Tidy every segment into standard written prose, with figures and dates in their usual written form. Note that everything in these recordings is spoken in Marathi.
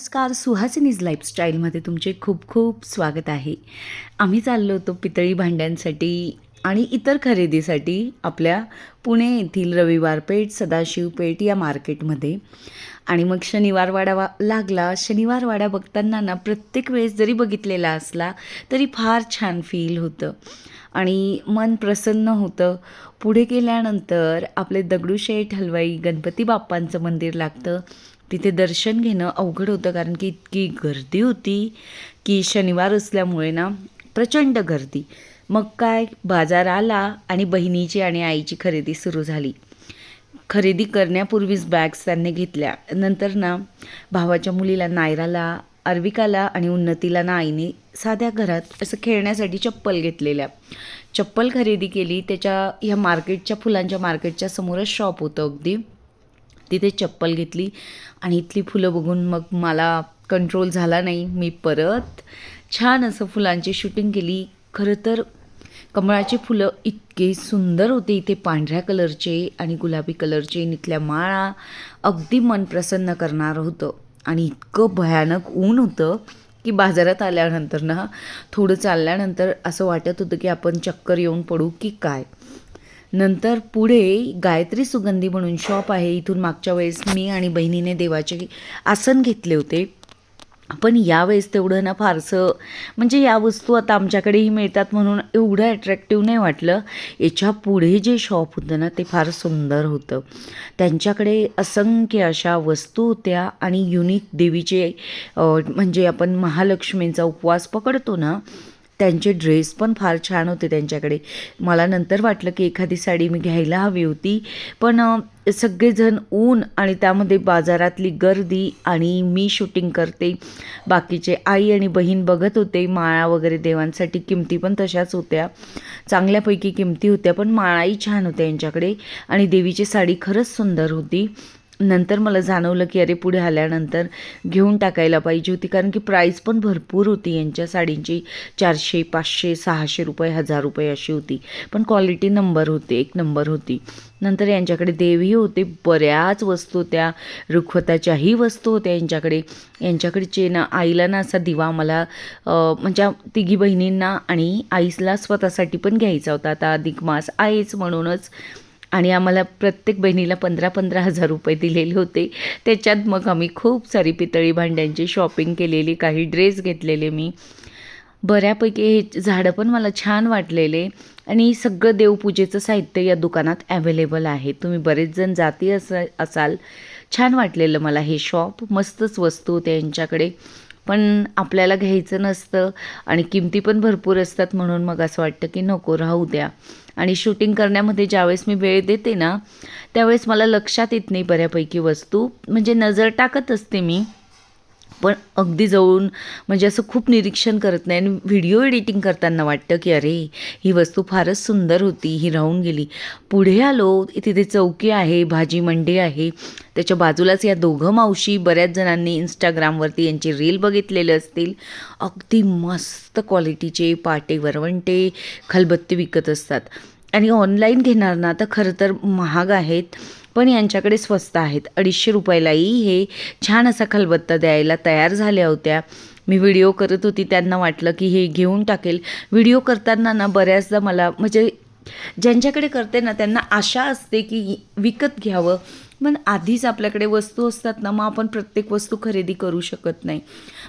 नमस्कार, सुहासिनीज लाईफस्टाईलमध्ये तुमचे खूप खूप स्वागत आहे. आम्ही चाललो होतो पितळी भांड्यांसाठी आणि इतर खरेदीसाठी आपल्या पुणे येथील रविवार पेठ, सदाशिव पेठ या मार्केटमध्ये. आणि मग शनिवारवाडा लागला. शनिवारवाडा बघताना ना प्रत्येक वेळेस जरी बघितलेला असला तरी फार छान फील होतं आणि मन प्रसन्न होतं. पुढे गेल्यानंतर आपले दगडूशेठ हलवाई गणपती बाप्पांचं मंदिर लागतं. तिथे दर्शन घेणं अवघड होतं कारण की इतकी गर्दी होती की शनिवार असल्यामुळे ना प्रचंड गर्दी. मग काय, बाजार आला आणि बहिणीची आणि आईची खरेदी सुरू झाली. खरेदी करण्यापूर्वीच बॅग्स त्यांनी घेतल्या. नंतर ना भावाच्या मुलीला नायराला, अर्विकाला आणि उन्नतीला ना आईने साध्या घरात असं खेळण्यासाठी चप्पल घेतलेल्या. चप्पल खरेदी केली. त्याच्या ह्या मार्केटच्या, फुलांच्या मार्केटच्या समोरच शॉप होतं अगदी. तिथे चप्पल घेतली आणि इथली फुलं बघून मग मला कंट्रोल झाला नाही. मी परत छान असं फुलांची शूटिंग केली. खरं तर कमळाची फुलं इतके सुंदर होते इथे, पांढऱ्या कलरचे आणि गुलाबी कलरचे. इथल्या माळा अगदी मन प्रसन्न करणारं होतं. आणि इतकं भयानक ऊन होतं की बाजारात आल्यानंतर ना थोडं चालल्यानंतर असं वाटत होतं की आपण चक्कर येऊन पडू की काय. नंतर पुढे गायत्री सुगंधी म्हणून शॉप आहे. इथून मागच्या वेळेस मी आणि बहिणीने देवाचे आसन घेतले होते, पण यावेळेस तेवढं ना फारसं, म्हणजे या वस्तू आता आमच्याकडेही मिळतात म्हणून एवढं अट्रॅक्टिव्ह नाही वाटलं. याच्या पुढे जे शॉप होतं ना ते फार सुंदर होतं. त्यांच्याकडे असंख्य अशा वस्तू होत्या आणि युनिक देवीचे म्हणजे आपण महालक्ष्मींचा उपवास पकडतो ना, त्यांचे ड्रेस पण फार छान होते त्यांच्याकडे. मला नंतर वाटलं की एखादी साडी मी घ्यायला हवी होती, पण सगळेजण ऊन आणि त्यामध्ये बाजारातली गर्दी आणि मी शूटिंग करते, बाकीचे आई आणि बहीण बघत होते. माळा वगैरे देवांसाठी किमती पण तशाच होत्या, चांगल्यापैकी किमती होत्या, पण माळाही छान होत्या यांच्याकडे आणि देवीची साडी खरंच सुंदर होती. नंतर मला जाणवलं की अरे पुढे आल्यानंतर घेऊन टाकायला पाहिजे होती, कारण की प्राईस पण भरपूर होती यांच्या साडींची. 400, 500, 600 रुपये, 1000 रुपये अशी होती, पण क्वालिटी नंबर होते, एक नंबर होती. नंतर यांच्याकडे देवही होते, बऱ्याच वस्तू होत्या, रुखवताच्याही वस्तू होत्या यांच्याकडे. यांच्याकडचे ना आईला ना असा दिवा मला म्हणजे तिघी बहिणींना आणि आईला स्वतःसाठी पण घ्यायचा होता. आता अधिक मास आहेच म्हणूनच. आणि आम्हाला प्रत्येक बहिणीला 15-15 हजार रुपये दिलेले होते. त्याच्यात मग आम्ही खूप सारी पितळी भांड्यांची शॉपिंग केलेली, काही ड्रेस घेतलेले मी. बऱ्यापैकी हे झाडं पण मला छान वाटलेले आणि सगळं देवपूजेचं साहित्य या दुकानात ॲवेलेबल आहे. तुम्ही बरेच जण जाती असाल. छान वाटलेलं मला हे शॉप. मस्तच वस्तू होत्या यांच्याकडे, पण आपल्याला घ्यायचं नसतं आणि किमती पण भरपूर असतात, म्हणून मग असं वाटतं की नको, राहू द्या. आणि शूटिंग करण्यामध्ये ज्यावेळेस मी वेळ देते ना त्यावेळेस मला लक्षात येत नाही बऱ्यापैकी वस्तू, म्हणजे नजर टाकत असते मी, पण अगदी जवळून म्हणजे असं खूप निरीक्षण करत नाही. आणि व्हिडिओ एडिटिंग करताना वाटतं की अरे ही वस्तू फारच सुंदर होती, ही राहून गेली. पुढे आलो, तिथे चौकी आहे, भाजी मंडी आहे, त्याच्या बाजूलाच या दोघं मावशी. बऱ्याच जणांनी इंस्टाग्रामवरती यांचे रील बघितलेले असतील. अगदी मस्त क्वालिटीचे पाटे, वरवंटे, खलबत्ते विकत असतात. आणि ऑनलाईन घेणार ना तर खरं तर महाग आहेत, पण यांच्याकडे स्वस्त आहेत. 250 रुपयालाही हे छान असा खलबत्ता द्यायला तयार झाल्या होत्या. मी व्हिडिओ करत होती, त्यांना वाटलं की हे घेऊन टाकेल. व्हिडिओ करताना ना बऱ्याचदा मला, म्हणजे ज्यांच्याकडे करते ना त्यांना आशा असते की विकत घ्यावं, पण आधीच आपल्याकडे वस्तू असतात ना, मग आपण प्रत्येक वस्तू खरेदी करू शकत नाही.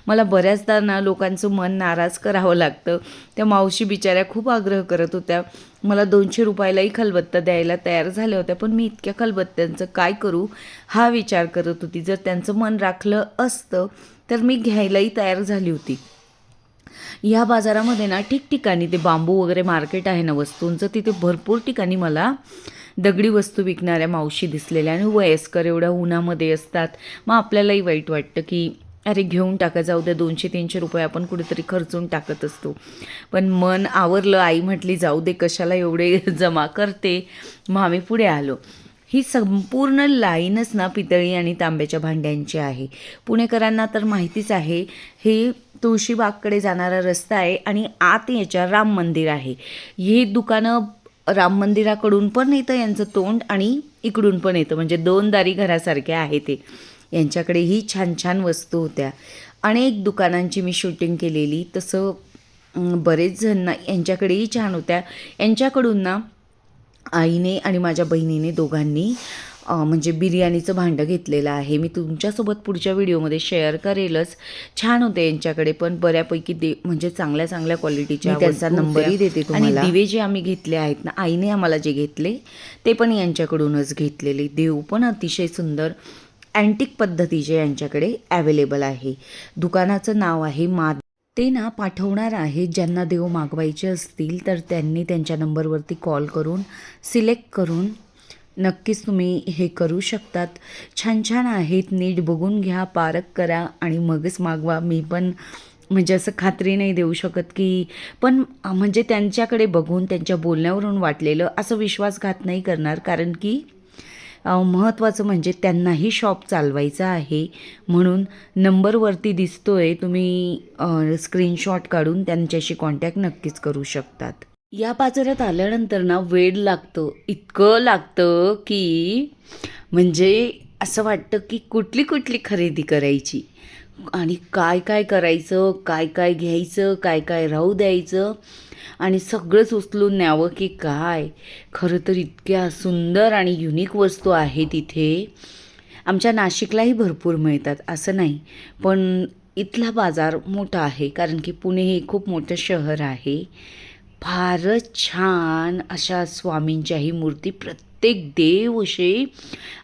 मला बऱ्याचदा ना लोकांचं मन नाराज करावं लागतं. त्या मावशी बिचाऱ्या खूप आग्रह करत होत्या. मला 200 रुपयालाही खलबत्ता द्यायला तयार झाल्या होत्या, पण मी इतक्या खलबत्त्यांचं काय करू हा विचार करत होती. जर त्यांचं मन राखलं असतं तर मी घ्यायलाही तयार झाली होती. या बाजारामध्ये ना ठिकठिकाणी ते बांबू वगैरे मार्केट आहे ना वस्तूंचं, तिथे भरपूर ठिकाणी मला दगडी वस्तू विकणाऱ्या मावशी दिसलेल्या आणि वयस्कर एवढ्या उन्हामध्ये असतात. मग आपल्यालाही वाईट वाटतं की अरे घेऊन टाका, जाऊ द्या, 200-300 रुपये आपण कुठेतरी खर्चून टाकत असतो. पण मन आवरलं. आई म्हटली जाऊ दे, कशाला एवढे जमा करते. मग आम्ही पुढे आलो. ही संपूर्ण लाईनच ना पितळी आणि तांब्याच्या भांड्यांची आहे. पुणेकरांना तर माहितीच आहे. हे तुळशीबागकडे जाणारा रस्ता आहे आणि आत याच्या राम मंदिर आहे. ही दुकानं राम मंदिराकडून पण येतं यांचं तोंड आणि इकडून पण येतं, म्हणजे दोन दारी घरासारखे आहे ते. यांच्याकडेही छान छान वस्तू होत्या. अनेक दुकानांची मी शूटिंग केलेली. तसं बरेच जण ना यांच्याकडेही छान होत्या. यांच्याकडून ना आईने आणि माझ्या बहिणीने दोघांनी म्हणजे बिर्याणीचं भांडं घेतलेलं आहे. मी तुमच्यासोबत पुढच्या व्हिडिओमध्ये शेअर करेलच. छान होते यांच्याकडे पण बऱ्यापैकी म्हणजे चांगल्या चांगल्या क्वालिटीच्या. त्यांचा नंबरही देते तुम्हाला. आणि दिवे जे आम्ही घेतले आहेत ना, आईने आम्हाला जे घेतले ते पण यांच्याकडूनच घेतलेले. देव पण अतिशय सुंदर अँटिक पद्धतीचे यांच्याकडे अवेलेबल आहे. दुकानाचं नाव आहे ते ना पाठवणार आहे. ज्यांना देव मागवायचे असतील तर त्यांनी त्यांच्या नंबरवरती कॉल करून सिलेक्ट करून नक्कीच तुम्ही हे करू शकतात. छान छान आहेत. नीट बघून घ्या, पारख करा आणि मगच मागवा. मी पण म्हणजे असं खात्री नाही देऊ शकत की, पण म्हणजे त्यांच्याकडे बघून त्यांच्या बोलण्यावरून वाटलेलं असं विश्वासघात नाही करणार. कारण की महत्त्वाचं म्हणजे त्यांनाही शॉप चालवायचं आहे. म्हणून नंबरवरती दिसतोय, तुम्ही स्क्रीनशॉट काढून त्यांच्याशी कॉन्टॅक्ट नक्कीच करू शकतात. या बाजारात आल्यानंतर ना वेड लागतं, इतकं लागतं की म्हणजे असं वाटतं की कुठली कुठली खरेदी करायची आणि काय काय करायचं, काय काय घ्यायचं, काय काय राहू द्यायचं आणि सगळंच उचलून न्यावं की काय. खरं तर इतक्या सुंदर आणि युनिक वस्तू आहेत इथे. आमच्या नाशिकलाही भरपूर मिळतात असं नाही, पण इथला बाजार मोठा आहे कारण की पुणे हे खूप मोठं शहर आहे. फारच छान अशा स्वामींच्याही मूर्ती, प्रत्येक देव असे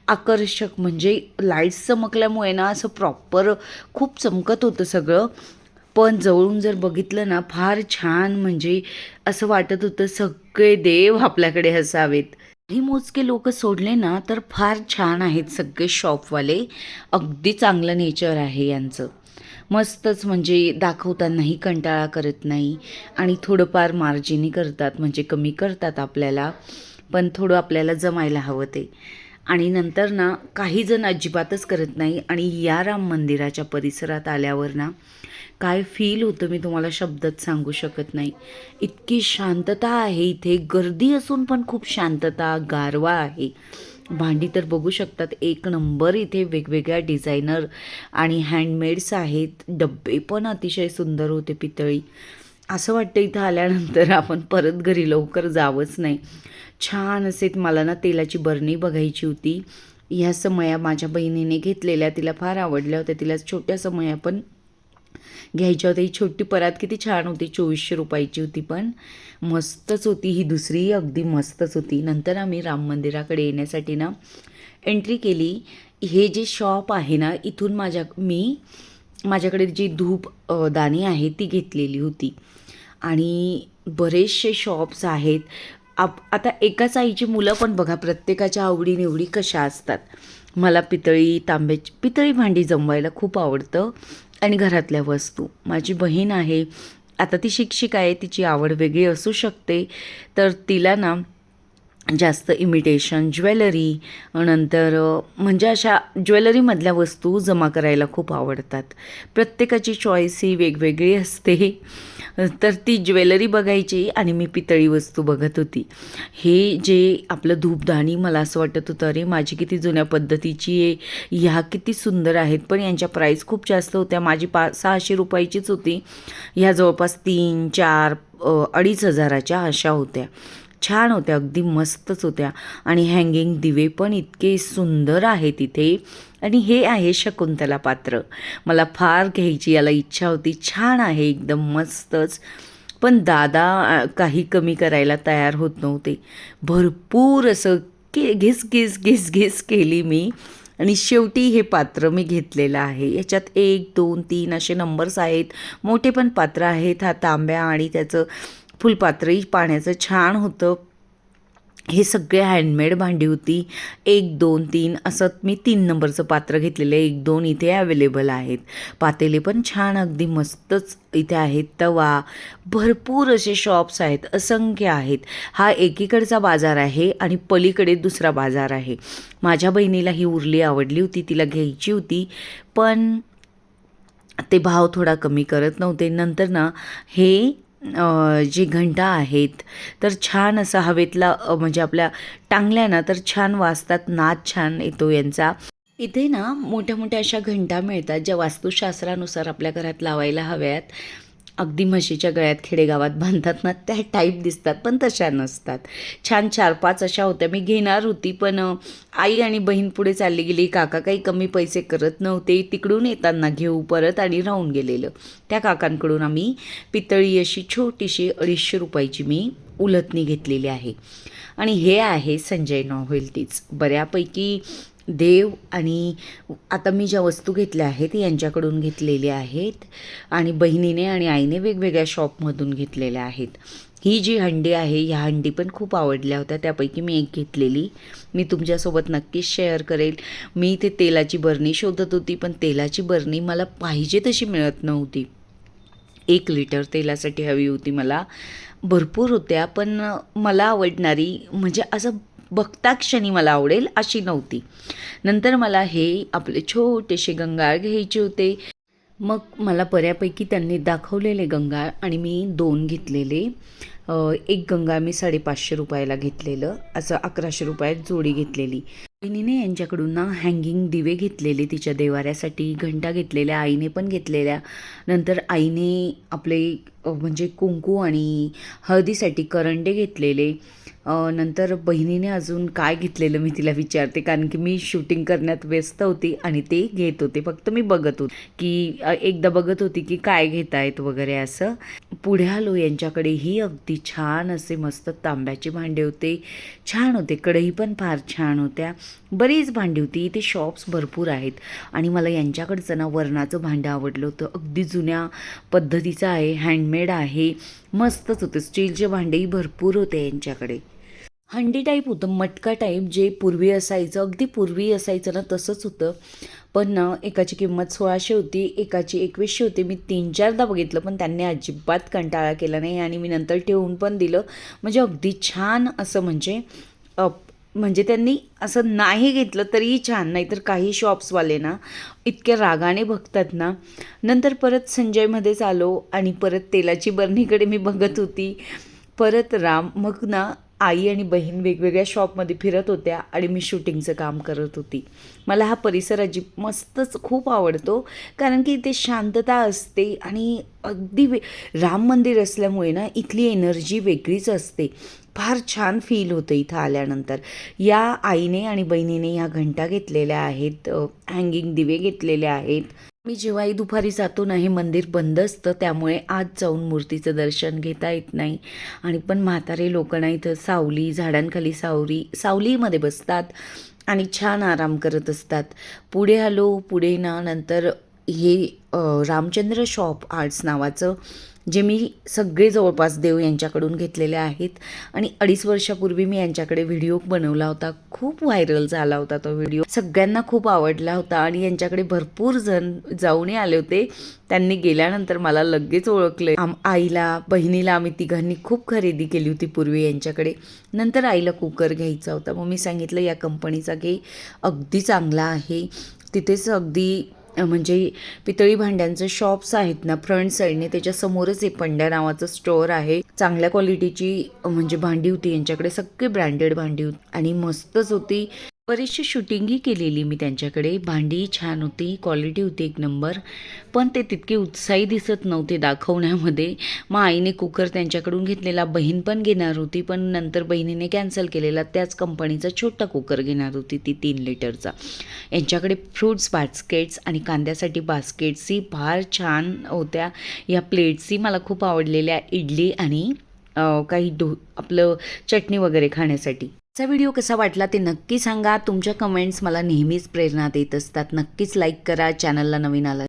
आकर्षक, म्हणजे लाईट्स चमकल्यामुळे ना असं प्रॉपर खूप चमकत होतं सगळं. पण जवळून जर बघितलं ना फार छान, म्हणजे असं वाटत होतं सगळे देव आपल्याकडे असावेत. काही मोजके लोक सोडले ना तर फार छान आहेत सगळे शॉपवाले. अगदी चांगलं नेचर आहे यांचं. मस्तच, म्हणजे दाखवतानाही कंटाळा करत नाही आणि थोडंफार मार्जिनी करतात, म्हणजे कमी करतात आपल्याला, पण थोडं आपल्याला जमायला हवं ते. आणि नंतर ना काही जण अजिबातच करत नाही. आणि या राम मंदिराच्या परिसरात आल्यावर ना काय फील होतं मी तुम्हाला शब्दात सांगू शकत नाही. इतकी शांतता आहे इथे. गर्दी असून पण खूप शांतता, गारवा आहे. भांडी तर बघू शकतात, एक नंबर. इथे वेगवेगळ्या डिझायनर आणि हँडमेड्स आहेत. डब्बे पण अतिशय सुंदर होते, पितळी. असं वाटतं इथं आल्यानंतर आपण परत घरी लवकर जावंच नाही. छान असे. मला ना तेलाची बरणी बघायची होती. ह्या समया माझ्या बहिणीने घेतलेल्या, तिला फार आवडल्या होत्या. तिला छोट्या समया पण घ्यायच्या होत्या. ही छोटी परात किती छान होती, 2400 रुपयाची होती, पण मस्तच होती. ही दुसरी अगदी मस्तच होती. नंतर आम्ही राम मंदिराकडे येण्यासाठी ना एंट्री केली. हे जे शॉप आहे ना, इथून माझ्याकडे जी धूप दाणी आहे ती घेतलेली होती. आणि बरेचसे शॉप्स आहेत. आता एकाच आईची मुलं पण बघा, प्रत्येकाच्या आवडीनिवडी कशा असतात. मला पितळी भांडी जमवायला खूप आवडतं आणि घरातल्या वस्तू. माझी बहीण आहे, आता ती शिक्षिका आहे, तिची आवड वेगळी असू शकते, तर तिला ना जास्त इमिटेशन ज्वेलरी, नंतर म्हणजे अशा ज्वेलरीमधल्या वस्तू जमा करायला खूप आवडतात. प्रत्येकाची चॉईस ही वेगवेगळी असते. तर ती ज्वेलरी बघायची आणि मी पितळी वस्तू बघत होती. हे जे आपलं धूपदाणी, मला असं वाटत होतं अरे माझी किती जुन्या पद्धतीची आहे, ह्या किती सुंदर आहेत, पण यांच्या प्राईस खूप जास्त होत्या. माझी 600 रुपयाचीच होती. ह्या जवळपास 3, 4, 2500च्या अशा होत्या. छान होत्या, अगदी मस्तच होत्या. आणि हँगिंग दिवे पण इतके सुंदर आहेत इथे. आणि हे आहे शकुंतला पात्र, मला फार घ्यायची याला इच्छा होती. छान आहे एकदम मस्तच. पण दादा काही कमी करायला तयार होत नव्हते. भरपूर असं घिस घिस घिस घिस केली मी आणि शेवटी हे पात्र मी घेतलेलं आहे. याच्यात 1, 2, 3 असे नंबर्स आहेत. मोठे पण पात्र आहेत. हा तांब्या आणि त्याचं फुलपात्रही पाण्याचं छान होतं. हे सगळे हँडमेड भांडी होती. 1, 2, 3 असं मी 3 नंबरचं पात्र घेतलेलं आहे. 1, 2 इथे अवेलेबल आहेत. पातेले पण छान अगदी मस्तच इथे आहेत. तवा, भरपूर असे शॉप्स आहेत, असंख्य आहेत. हा एकीकडचा बाजार आहे आणि पलीकडे दुसरा बाजार आहे. माझ्या बहिणीला ही उरली आवडली होती, तिला घ्यायची होती, पण ते भाव थोडा कमी करत नव्हते. नंतर ना हे जे घंटा आहेत तर छान असं हवेतला म्हणजे आपल्या टांगल्या ना तर छान वाजतात, नाद छान येतो यांचा. इथे ना मोठ्या मोठ्या अशा घंटा मिळतात ज्या वास्तुशास्त्रानुसार आपल्या घरात लावायला हव्यात. अगदी म्हशीच्या गळ्यात खेडेगावात बांधतात ना त्या टाईप दिसतात, पण तशा नसतात. छान 4-5 अशा होत्या. मी घेणार होती, पण आई आणि बहीण पुढे चालली गेली. काका काही कमी पैसे करत नव्हते. तिकडून येताना घेऊ परत आणि राहून गेलेलं. त्या काकांकडून आम्ही पितळी अशी छोटीशी 250 रुपयाची मी उलथणी घेतलेली आहे. आणि हे आहे संजय नॉव्हेल्टीज. बऱ्यापैकी देव आणि आता मी ज्या वस्तू घेतल्या आहेत यांच्याकडून घेतलेल्या आहेत आणि बहिणीने आणि आईने वेगवेगळ्या शॉपमधून घेतलेल्या आहेत. ही जी हंडी आहे ह्या हंडी पण खूप आवडल्या होत्या. त्यापैकी मी एक घेतलेली मी तुमच्यासोबत नक्कीच शेअर करेल. मी ते तेलाची बरणी शोधत होती, पण तेलाची बरणी मला पाहिजे तशी मिळत नव्हती. 1 लिटर तेलासाठी हवी होती मला. भरपूर होत्या, पण मला आवडणारी म्हणजे असं बघता क्षणी मला आवडेल अशी नव्हती. नंतर मला हे आपले छोटेसे गंगाळ घ्यायचे होते. मग मला बऱ्यापैकी त्यांनी दाखवलेले गंगाळ आणि मी 2 घेतलेले. एक गंगाळ मी 550 रुपयाला घेतलेलं, असं 1100 रुपयात जोडी घेतलेली. बहिणीने यांच्याकडून ना हँगिंग दिवे घेतलेले तिच्या देवाऱ्यासाठी, घंटा घेतलेल्या, आईने पण घेतलेल्या. नंतर आईने आपले म्हणजे कुंकू आणि हळदीसाठी करंडे घेतलेले. नंतर बहिणीने अजून काय घेतलेलं मी तिला विचारते, कारण की मी शूटिंग करण्यात व्यस्त होती आणि ते घेत होते. फक्त मी बघत होते की एकदा बघत होती की काय घेत आहेत वगैरे असं. पुढे आलो यांच्याकडेही अगदी छान असे मस्त तांब्याचे भांडे होते. छान होते. कढई पण फार छान होत्या. बरीच भांडी होती. इथे शॉप्स भरपूर आहेत आणि मला यांच्याकडचं ना वरणाचं भांडं आवडलं होतं. अगदी जुन्या पद्धतीचं आहे, हँडमेड आहे, मस्तच होतं. स्टीलचे भांडेही भरपूर होते यांच्याकडे. हंडी टाईप होतं, मटका टाईप, जे पूर्वी असायचं, अगदी पूर्वी असायचं ना तसंच होतं. पण ना एकाची किंमत 1600 होती, एकाची 2100 होती. मी 3-4दा बघितलं, पण त्यांनी अजिबात कंटाळा केला नाही आणि मी नंतर ठेवून पण दिलं. म्हणजे अगदी छान असं म्हणजे त्यांनी असं नाही घेतलं तरीही छान. नाहीतर काही शॉप्सवाले ना इतक्या रागाने बघतात ना. नंतर परत संजयमध्येच आलो आणि परत तेलाची बरणीकडे मी बघत होती. परत मग ना आई आणि बहीण वेगवेगळ्या शॉपमध्ये फिरत होत्या आणि मी शूटिंगचं काम करत होती. मला हा परिसर मस्तच खूप आवडतो, कारण की इथे शांतता असते आणि अगदी राम मंदिर असल्यामुळे ना इथली एनर्जी वेगळीच असते. फार छान फील होतं इथं आल्यानंतर. या आईने आणि बहिणीने ह्या घंटा घेतलेल्या आहेत, हँगिंग दिवे घेतलेले आहेत. मी जेव्हाही दुपारी जातो ना हे मंदिर बंद असतं, त्यामुळे आज जाऊन मूर्तीचं दर्शन घेता येत नाही. आणि पण म्हातारे लोक ना इथं झाडांखाली सावलीमध्ये बसतात आणि छान आराम करत असतात. पुढे आलो. पुढे ना नंतर हे रामचंद्र शॉप आर्ट्स नावाचं, जे मी सगळे जवळपास देव यांच्याकडून घेतलेले आहेत. आणि 2.5 वर्षापूर्वी मी यांच्याकडे व्हिडिओ बनवला होता. खूप व्हायरल झाला होता तो व्हिडिओ, सगळ्यांना खूप आवडला होता आणि यांच्याकडे भरपूर जण जाऊनही आले होते. त्यांनी गेल्यानंतर मला लगेच ओळखले. आईला, बहिणीला आम्ही तिघांनी खूप खरेदी केली होती पूर्वी यांच्याकडे. नंतर आईला कुकर घ्यायचा होता, मग मी सांगितलं या कंपनीचा घे, अगदी चांगला आहे. तिथेच अगदी म्हणजे पितळी भांड्यांचं शॉप्स आहेत ना फ्रंट साईडने, त्याच्यासमोरच एक पंड्या नावाचं स्टोअर आहे. चांगल्या क्वालिटीची म्हणजे भांडी होती यांच्याकडे, सगळे ब्रँडेड भांडी होती आणि मस्तच होती. बरीचशी शूटिंगही केलेली मी त्यांच्याकडे. भांडी छान होती, क्वालिटी होती एक नंबर, पण ते तितके उत्साही दिसत नव्हते दाखवण्यामध्ये. मग आईने कुकर त्यांच्याकडून घेतलेला, बहीण पण घेणार होती, पण नंतर बहिणीने कॅन्सल केलेला. त्याच कंपनीचा छोटा कुकर घेणार होती ती 3 लिटरचा. यांच्याकडे फ्रूट्स बास्केट्स आणि कांद्यासाठी बास्केट्सही फार छान होत्या. या प्लेट्सही मला खूप आवडलेल्या, इडली आणि काही आपलं चटणी वगैरे खाण्यासाठी. चा व्हिडिओ कसा वाटला ते नक्की सांगा. तुमच्या कमेंट्स मला नेहमीच प्रेरणा देत असतात. नक्कीच लाईक करा. चॅनलला नवीन आला